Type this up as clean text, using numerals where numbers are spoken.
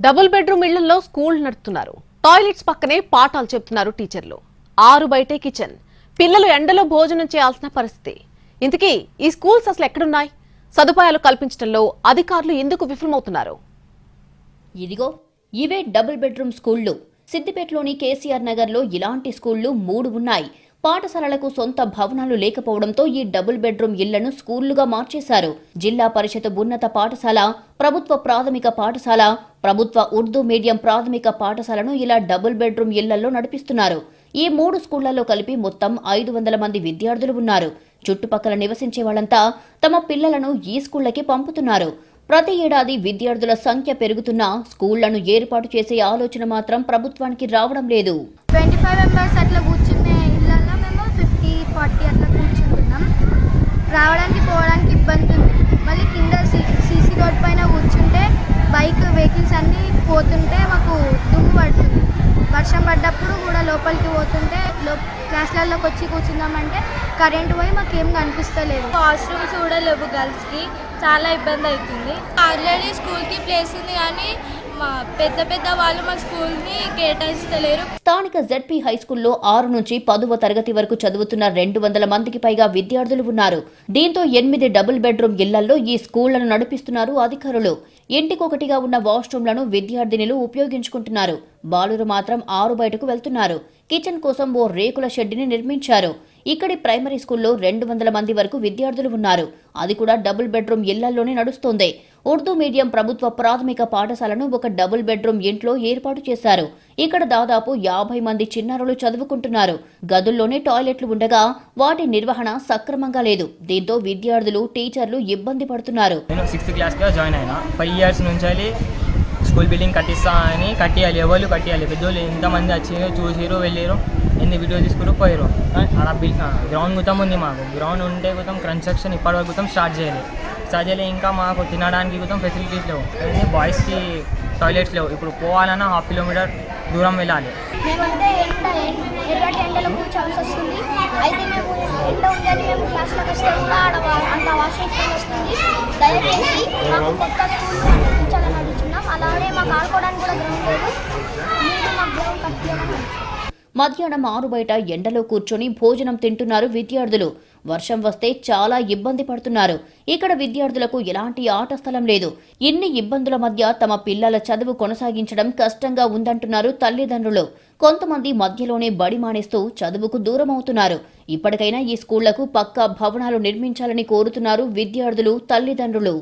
Double bedroom ఇళ్లలో school నడుపుతున్నారు. Toilets పక్కనే పాఠాలు చెప్తున్నారు టీచర్లు. 6 బయటే కిచెన్. పిల్లలు ఎండలో భోజనం చేయాల్సిన పరిస్థితి. ఇంతకీ ఈ స్కూల్స్ అసలు ఎక్కడున్నాయి? సదుపాయాలు కల్పించడంలో అధికారులు ఎందుకు విఫలమవుతున్నారు? ఇదిగో ఇవే డబుల్ బెడ్రూమ్ స్కూళ్లు. సిద్దిపేటలోని కేసీఆర్ నగర్లో ఇలాంటి స్కూళ్లు 3 ఉన్నాయి. పాఠశాలలకు సొంత భవనాలు లేకపోవడంతో ఈ డబుల్ బెడ్రూమ్ ఇళ్లను స్కూళ్లుగా మార్చేశారు. జిల్లా పరిషత్ ఉన్నత పాఠశాల, ప్రభుత్వ ప్రాథమిక పాఠశాల, ప్రభుత్వ ఉర్దూ మీడియం ప్రాథమిక పాఠశాలను ఇలా డబుల్ బెడ్రూమ్ ఇళ్లలో నడిపిస్తున్నారు. ఈ 3 స్కూళ్లలో కలిపి మొత్తం 500 మంది విద్యార్థులు ఉన్నారు. చుట్టుపక్కల నివసించే వాళ్ళంతా తమ పిల్లలను ఈ స్కూళ్లకి పంపుతున్నారు. ప్రతి ఏడాది విద్యార్థుల సంఖ్య పెరుగుతున్నా స్కూళ్లను ఏర్పాటు చేసే ఆలోచన మాత్రం ప్రభుత్వానికి రావడం లేదు. 25 మెంబర్స్ అట్లా కూర్చునే ఇళ్ళల్లో మేము 50-40 అట్లా కూర్చుంటున్నాం. రావడానికి పోవడానికి ఇబ్బంది ఉంది. మళ్ళీ కింద సీసీ రోడ్ పైన కూర్చుంటే బైక్ వెహికల్స్ అన్నీ పోతుంటే మాకు దుమ్ము పడుతుంది. వర్షం పడ్డప్పుడు కూడా లోపలికి పోతుంటే క్లాస్లలోకి వచ్చి కూర్చుందామంటే కరెంటు పోయి మాకేం కనిపిస్తలేదు. వాష్రూమ్స్ కూడా లేవు, గర్ల్స్కి చాలా ఇబ్బంది అవుతుంది. ఆల్రెడీ స్కూల్కి ప్లేస్ ఉంది కానీ పెద్ద వాళ్ళు మా స్కూల్ని కేటాయిస్తలేరు. స్థానిక జెడ్పీ హై స్కూల్లో 6 నుంచి 10వ తరగతి వరకు చదువుతున్న 200 మందికి పైగా విద్యార్థులు ఉన్నారు. దీంతో 8 డబుల్ బెడ్రూమ్ ఇళ్లలో ఈ స్కూళ్లను నడిపిస్తున్నారు అధికారులు. ఇంటికొకటిగా ఉన్న వాష్రూమ్లను విద్యార్థినులు ఉపయోగించుకుంటున్నారు. బాలురు మాత్రం 6 బయటకు వెళ్తున్నారు. కిచెన్ కోసం ఓ రేకుల షెడ్డుని నిర్మించారు. ఇక్కడి ప్రైమరీ స్కూల్లో 200 మంది వరకు విద్యార్థులు ఉన్నారు. అది కూడా డబుల్ బెడ్రూమ్ ఇళ్లలోనే నడుస్తోంది. ఉర్దూ మీడియం ప్రభుత్వ ప్రాథమిక పాఠశాలను ఒక డబుల్ బెడ్రూమ్ ఇంట్లో ఏర్పాటు చేశారు. ఇక్కడ దాదాపు 50 మంది చిన్నారులు చదువుకుంటున్నారు. గదుల్లోనే టాయిలెట్లు ఉండగా వాటి నిర్వహణ సక్రమంగా లేదు. దీంతో విద్యార్థులు, టీచర్లు ఇబ్బంది పడుతున్నారు. నేను 6th క్లాస్గా జాయిన్ అయినా. 5 years నుంచి స్కూల్ బిల్డింగ్ కట్టిస్తా అని కట్టియాలి, ఎవరు కట్టియాలి. పెద్దోళ్ళు ఎంతమంది వచ్చారో చూసిరు, వెళ్ళారు, ఎన్ని వీడియోలు తీసుకురు, పోయారు. అలా గ్రౌండ్ గుతం ఉంది. మాకు గ్రౌండ్ ఉంటే గుతం కన్స్ట్రక్షన్ ఇప్పటివరకు గుతం స్టార్ట్ చేయలేదు. ఇంకా మాకు తినడానికి గుతం ఫెసిలిటీస్ లేవు. కానీ బాయ్స్కి టాయిలెట్స్ లేవు. ఇప్పుడు పోవాలన్నా 1/2 kilometer దూరం వెళ్ళాలి. మేమైతే ఎండలో కూర్చోవాల్సి వస్తుంది. అయితే మేము ఎండ ఉందని మేము క్లాస్లోకి వస్తే కూడా అంత వాష్రూమ్ వస్తుంది. దయచేసి మాకు కొత్త స్కూల్ కూర్చోాలని అడుగుతున్నాం. అలాగే మాకు ఆడుకోవడానికి కూడా గ్రౌండ్ లేదు. మీరు మాకు గ్రౌండ్ కట్టియాలని. మధ్యాహ్నం 6 బయట ఎండలో కూర్చొని భోజనం తింటున్నారు విద్యార్థులు. వర్షం వస్తే చాలా ఇబ్బంది పడుతున్నారు. ఇక్కడ విద్యార్థులకు ఎలాంటి ఆట స్థలం లేదు. ఇన్ని ఇబ్బందుల మధ్య తమ పిల్లల చదువు కొనసాగించడం కష్టంగా ఉందంటున్నారు తల్లిదండ్రులు. కొంతమంది మధ్యలోనే బడి మానేస్తూ చదువుకు దూరం అవుతున్నారు. ఇప్పటికైనా ఈ స్కూళ్లకు పక్కా భవనాలు నిర్మించాలని కోరుతున్నారు విద్యార్థులు, తల్లిదండ్రులు.